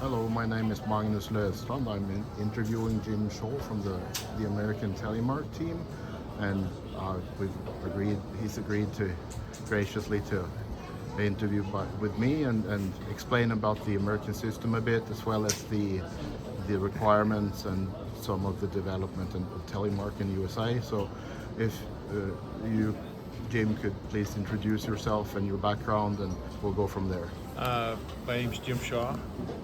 Hello, my name is Magnus Löfstrand. I'm interviewing Jim Shaw from the American telemark team, and he's agreed to graciously to interview with me and explain about the American system a bit, as well as the requirements and some of the development and telemark in USA. So if you, Jim, could please introduce yourself and your background, and we'll go from there. My name's Jim Shaw.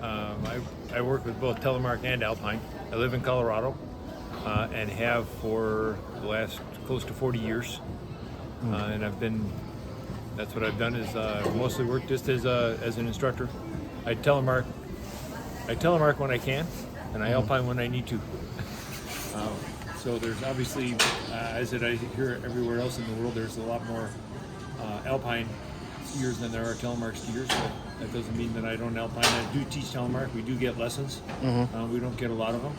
I work with both telemark and Alpine. I live in Colorado and have for the last close to 40 years. And that's what I've done is mostly worked just as an instructor. I telemark when I can, and I Alpine when I need to. So there's obviously, as I hear everywhere else in the world, there's a lot more Alpine skiers than there are telemark skiers, but that doesn't mean that I don't Alpine. I do teach telemark. We do get lessons. We don't get a lot of them.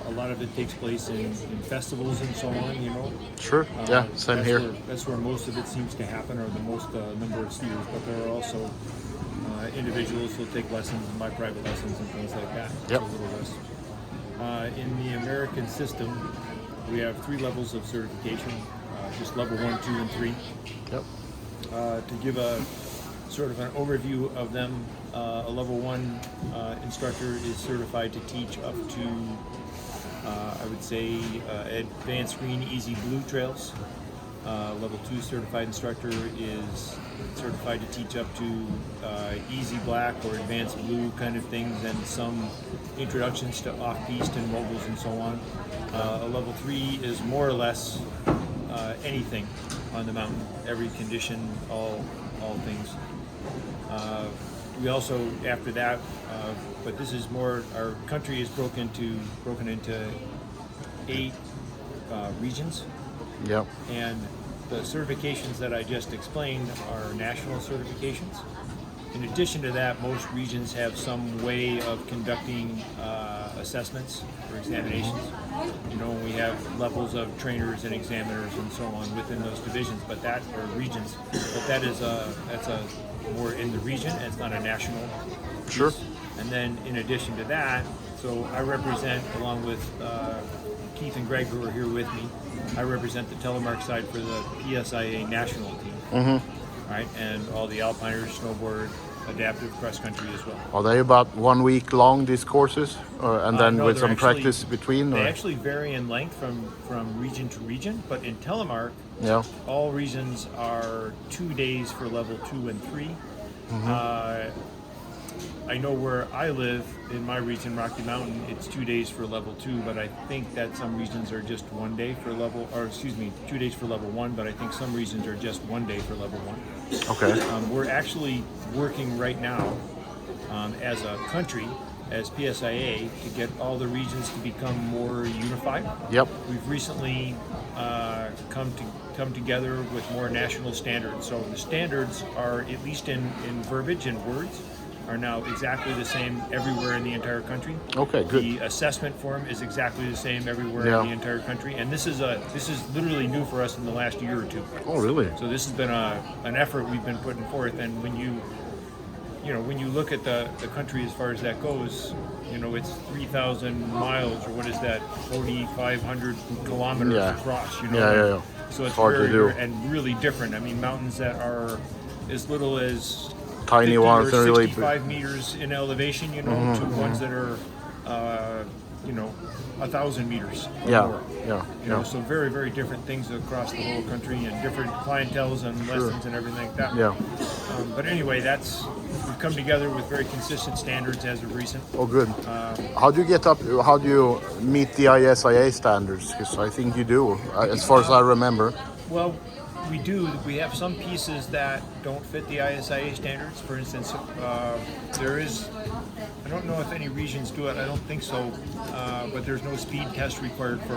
A lot of it takes place in festivals and so on, you know. Sure, yeah, same here. That's where most of it seems to happen, or the most number of skiers, but there are also individuals who take lessons, my private lessons and things like that. Yep. A little less. In the American system, we have 3 levels of certification, just level 1, 2, and 3. Yep. To give a sort of an overview of them, a level 1 instructor is certified to teach up to, I would say, advanced green, easy blue trails. Level 2 certified instructor is certified to teach up to easy black or advanced blue kind of things, and some introductions to off-piste and mobiles and so on. A level 3 is more or less anything on the mountain, every condition, all things. We also, after that, but this is more, our country is broken into 8 regions. Yep. And the certifications that I just explained are national certifications. In addition to that, most regions have some way of conducting assessments or examinations. You know, we have levels of trainers and examiners and so on within those divisions, but that are regions. But that's a more in the region, and it's not a national piece. Sure. And then in addition to that, so I represent, along with Keith and Greg, who are here with me, I represent the telemark side for the PSIA national team. Right, and all the alpiners, snowboard, adaptive cross country as well. Are they about 1 week long, these courses, and then No, with some actually, practice between? They or? actually vary in length from region to region, but in telemark, Yeah. all regions are 2 days for level 2 and 3. I know where I live in my region, Rocky Mountain, it's 2 days for level 2, but I think that some regions are just 1 day for 2 days for level 1, but I think some regions are just 1 day for level 1. Okay. We're actually working right now as a country, as PSIA, to get all the regions to become more unified. Yep. We've recently come together with more national standards. So the standards are, at least in verbiage and words, are now exactly the same everywhere in the entire country. Okay, good. The assessment form is exactly the same everywhere Yeah. in the entire country, and this is literally new for us in the last year or 2. Oh, really? So this has been an effort we've been putting forth, and when you look at the country as far as that goes, you know, it's 3,000 miles, or what is that, 4,500 kilometers Yeah. across, you know. Yeah. So it's Hard to do. and really different. I mean, mountains that are as little as Tiny 50 ones or and really 65 meters in elevation, you know, to ones that are, 1,000 meters or Yeah. more. Yeah. You know, so very, very different things across the whole country, and different clienteles and lessons and everything like that. Yeah. But anyway, we've come together with very consistent standards as of recent. Oh, good. How do you get up? How do you meet the ISIA standards? Because I think you do, as far as I remember. Well, we do. We have some pieces that don't fit the ISIA standards. For instance, there is, I don't know if any regions do it, I don't think so, but there's no speed test required for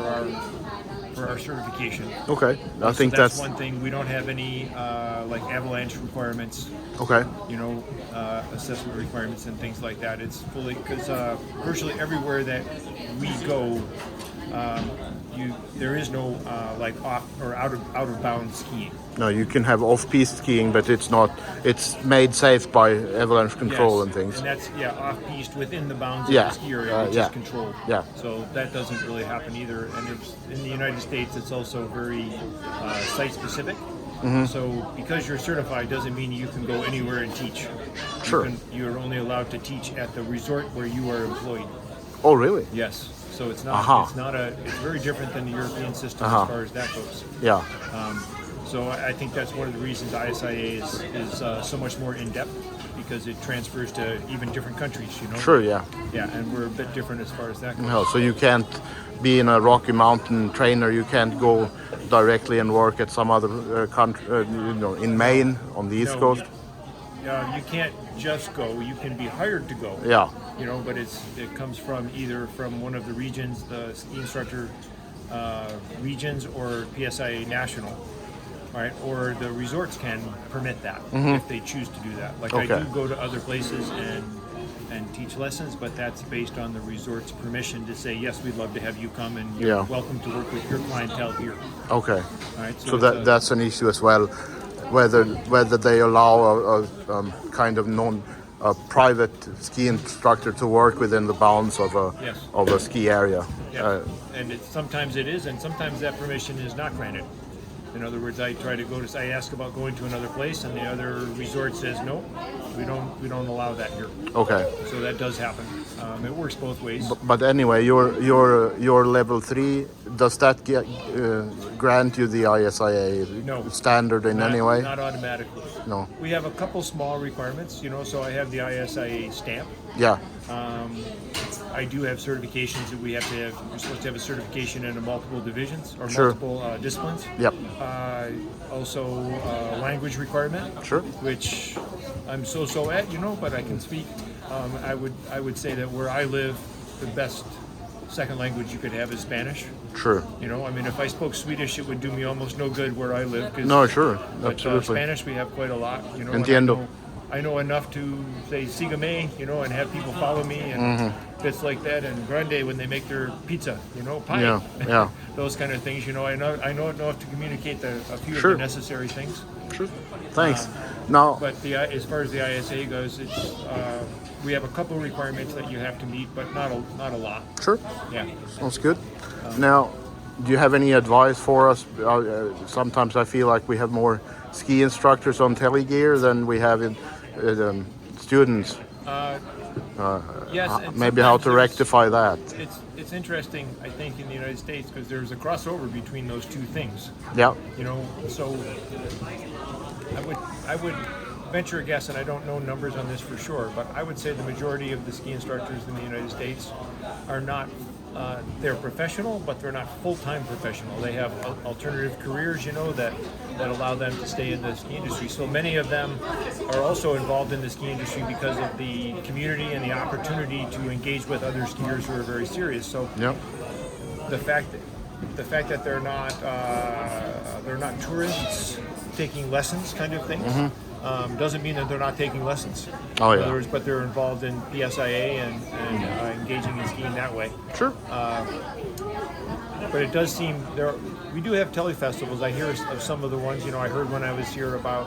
our certification. Okay, I think that's one thing. We don't have any like avalanche requirements. Okay. You know, assessment requirements and things like that. It's fully, because virtually everywhere that we go, there is no like off or out of bounds skiing. No, you can have off-piste skiing, but it's made safe by avalanche control Yes, and things. And that's off-piste within the bounds Yeah. of the ski area, which Yeah. is controlled. Yeah. So that doesn't really happen either. And in the United States, it's also very site-specific. Mm-hmm. So because you're certified doesn't mean you can go anywhere and teach. Sure. You're only allowed to teach at the resort where you are employed. Oh, really? Yes. So it's not. Aha. It's very different than the European system Aha. as far as that goes. Yeah. So I think that's one of the reasons ISIA is so much more in depth, because it transfers to even different countries. You know. Sure. Yeah. Yeah, and we're a bit different as far as that goes. No, so you can't be in a Rocky Mountain trainer. You can't go directly and work at some other country, in Maine on the East Coast. You can't just go. You can be hired to go. Yeah. But it comes from either from one of the regions, the ski instructor regions, or PSIA national, right? Or the resorts can permit that if they choose to do that. Like Okay. I do go to other places and teach lessons, but that's based on the resort's permission to say, yes, we'd love to have you come and you're welcome to work with your clientele here. Okay. All right, So that's an issue as well, whether they allow a kind of private ski instructor to work within the bounds of a ski area. Yeah. And sometimes it is, and sometimes that permission is not granted. In other words, I ask about going to another place, and the other resort says no, we don't allow that here. Okay. So that does happen. It works both ways. But anyway, your level 3, does that grant you the ISIA standard in any way? Not automatically. No. We have a couple small requirements, so I have the ISIA stamp. Yeah. I do have certifications that we have to have. We're supposed to have a certification in multiple divisions or Sure. multiple disciplines. Yep. Also, language requirement. Sure. Which I'm so at, but I can speak. I would say that where I live, the best second language you could have is Spanish. Sure. If I spoke Swedish, it would do me almost no good where I live. No, sure, But, absolutely. Spanish we have quite a lot. Entiendo. I know enough to say sígame, and have people follow me and bits like that. And grande when they make their pizza, pie. Yeah. Those kind of things. I know enough to communicate a few Sure. of the necessary things. Sure. Thanks. Now, But as far as the ISA goes, it's we have a couple of requirements that you have to meet, but not a lot. sure. Yeah. Sounds good. Now, do you have any advice for us? Sometimes I feel like we have more ski instructors on telegear than we have in students. Yes. and Maybe how to sometimes rectify that. It's interesting, I think, in the United States, because there's a crossover between those two things. Yeah. So I would venture a guess, and I don't know numbers on this for sure, but I would say the majority of the ski instructors in the United States are not. They're professional, but they're not full-time professional. They have alternative careers, that allow them to stay in the ski industry. So many of them are also involved in the ski industry because of the community and the opportunity to engage with other skiers who are very serious. So Yep. the fact that they're not tourists taking lessons, kind of thing, doesn't mean that they're not taking lessons. Oh, In yeah. other words, but they're involved in PSIA and engaging in skiing that way. Sure. But it does seem we do have telefestivals. I hear of some of the ones. I heard when I was here about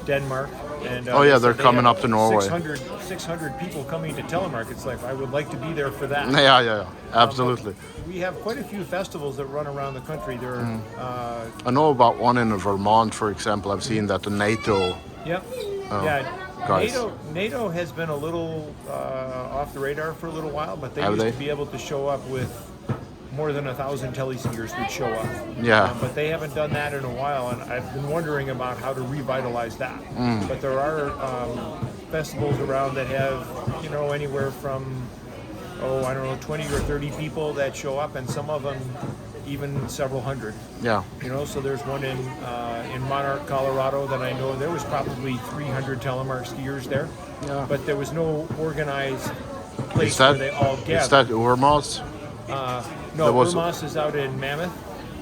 Denmark. And Oh, yeah, they they're said coming have up to Norway. 600 people coming to telemark. It's like I would like to be there for that. Yeah. Absolutely. We have quite a few festivals that run around the country. There, I know about one in Vermont, for example. I've seen that the NATO. Yep. guys. NATO has been a little off the radar for a little while, but they Have used they? to be able to show up with more than 1,000 teleskiers would show up. Yeah. But they haven't done that in a while, and I've been wondering about how to revitalize that. But there are festivals around that have, anywhere from, 20 or 30 people that show up, and some of them even several hundred. Yeah. So there's one in Monarch, Colorado that I know. There was probably 300 telemark skiers there. Yeah. But there was no organized place where they all gathered. Is that Urmos? No, was- Urmas is out in Mammoth.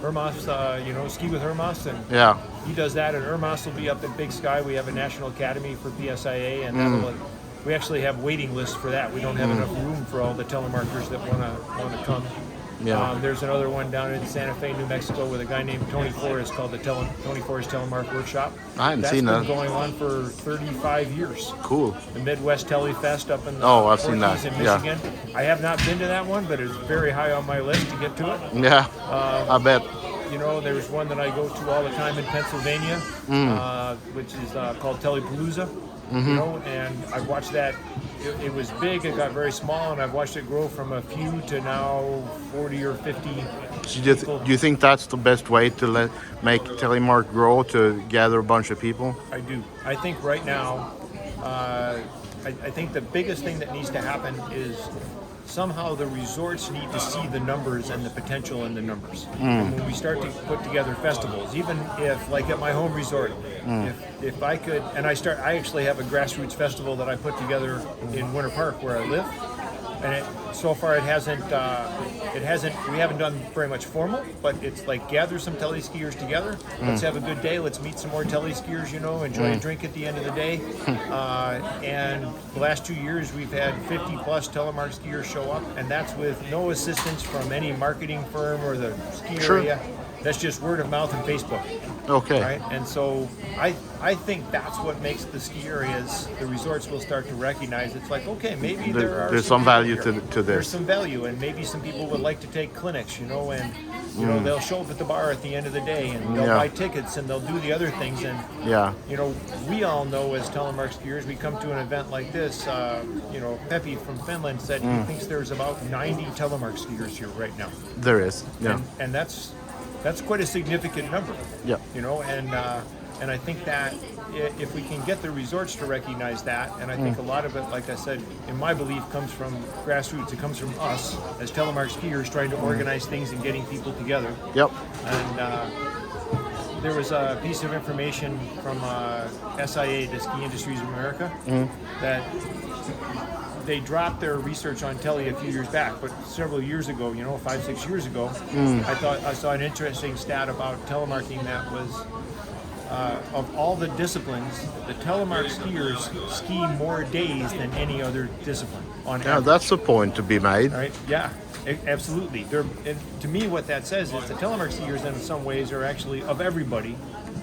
Urmas, Ski with Urmas, and Yeah. he does that. And Urmas will be up at Big Sky. We have a national academy for PSIA, and we actually have waiting lists for that. We don't have enough room for all the telemarkers that want to come. Yeah. There's another one down in Santa Fe, New Mexico, with a guy named Tony Forrest called the Tony Forrest Telemark Workshop. I hadn't That's seen been that. going on for 35 years. Cool. The Midwest Telefest up in the I've seen that. Ortiz in Yeah. Michigan. I have not been to that one, but it's very high on my list to get to it. Yeah, I bet. You know, there's one that I go to all the time in Pennsylvania, which is called Telepalooza. You know, and I've watched that. It was big, it got very small, and I've watched it grow from a few to now 40 or 50. So do you think that's the best way to make telemark grow, to gather a bunch of people? I do. I think right now, I think the biggest thing that needs to happen is somehow the resorts need to see the numbers and the potential in the numbers. And when we start to put together festivals, even if, like at my home resort, if I could, and I actually have a grassroots festival that I put together in Winter Park where I live, and so far we haven't done very much formal, but it's like gather some tele skiers together. Let's have a good day. Let's meet some more tele skiers. You know, enjoy a drink at the end of the day. And the last 2 years, we've had 50 plus telemark skiers show up, and that's with no assistance from any marketing firm or the ski area. That's just word of mouth and Facebook. Okay. Right, and so I think that's what makes the ski areas, the resorts will start to recognize. It's like, okay, maybe there's some value to this. There's some value, and maybe some people would like to take clinics, you know, and you know they'll show up at the bar at the end of the day, and they'll buy tickets, and they'll do the other things, and you know, we all know as telemark skiers, we come to an event like this. You know, Peppy from Finland said he thinks there's about 90 telemark skiers here right now. There is, and that's quite a significant number. Yeah. You know, and I think that if we can get the resorts to recognize that, and I think a lot of it, like I said, in my belief, comes from grassroots. It comes from us as telemark skiers trying to organize things and getting people together. Yep. And there was a piece of information from SIA, the Ski Industries of America, that they dropped their research on tele a few years back, but several years ago, you know, 5-6 years ago, I saw an interesting stat about telemarking that was of all the disciplines, the telemark skiers ski more days than any other discipline on average. Yeah, that's the point to be made. Right? Yeah, absolutely. And to me, what that says is the telemark skiers, in some ways, are actually, of everybody,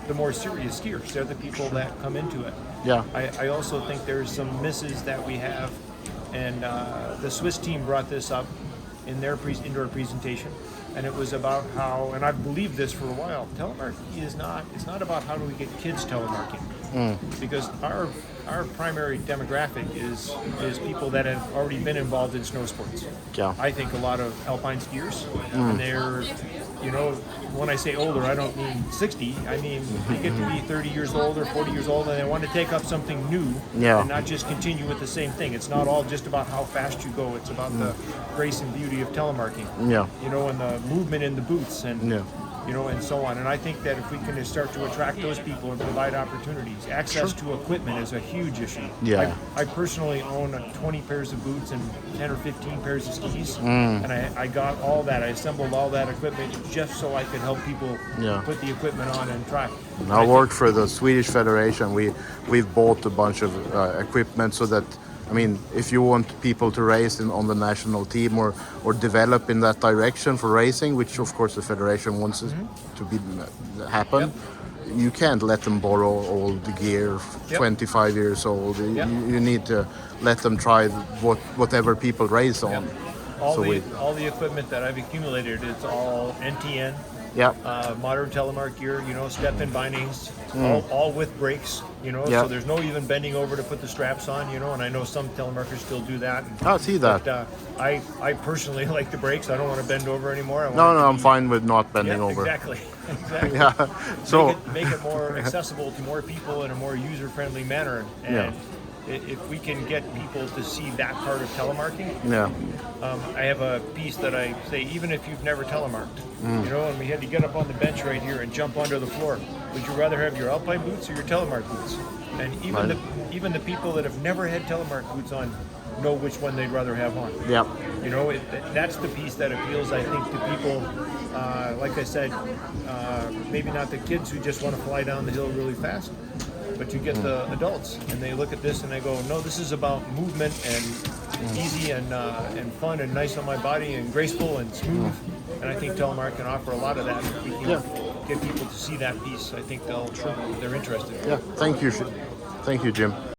the more serious skiers. They're the people that come into it. Yeah. I also think there's some misses that we have, and the Swiss team brought this up in their indoor presentation, and it was about how, and I've believed this for a while, telemarking it's not about how do we get kids telemarking, because our primary demographic is people that have already been involved in snow sports. Yeah. I think a lot of alpine skiers, and they're, you know, when I say older, I don't mean 60. I mean they get to be 30 years old or 40 years old, and they want to take up something new and not just continue with the same thing. It's not all just about how fast you go. It's about the grace and beauty of telemarking. Yeah. You know, and the movement in the boots, and you know, and so on. And I think that if we can start to attract those people and provide opportunities, access to equipment is a huge issue. Yeah. I personally own 20 pairs of boots and 10 or 15 pairs of skis, and I got all that. I assembled all that equipment just so I could help people put the equipment on and try. I work for the Swedish Federation. We've bought a bunch of equipment so that, I mean, if you want people to race on the national team or develop in that direction for racing, which of course the federation wants it to be happen, you can't let them borrow old gear, 25 years old. You need to let them try whatever people race on. All the equipment that I've accumulated, it's all NTN. Modern telemark gear, you know, step-in bindings, all with brakes, you know, so there's no even bending over to put the straps on, you know, and I know some telemarkers still do that. I see that. But I personally like the brakes. I don't want to bend over anymore. I'm fine with not bending over. Exactly. Yeah. So make it more accessible to more people in a more user-friendly manner. And if we can get people to see that part of telemarking, I have a piece that I say, even if you've never telemarked, you know, and we had to get up on the bench right here and jump onto the floor, would you rather have your alpine boots or your telemark boots? And even the people that have never had telemark boots on know which one they'd rather have on. Yeah. You know, that's the piece that appeals, I think, to people, like I said, maybe not the kids who just want to fly down the hill really fast, but you get the adults, and they look at this and they go, no, this is about movement and easy and fun and nice on my body and graceful and smooth. And I think telemark can offer a lot of that. If we can get people to see that piece, I think they're interested. Yeah, thank you, Jim.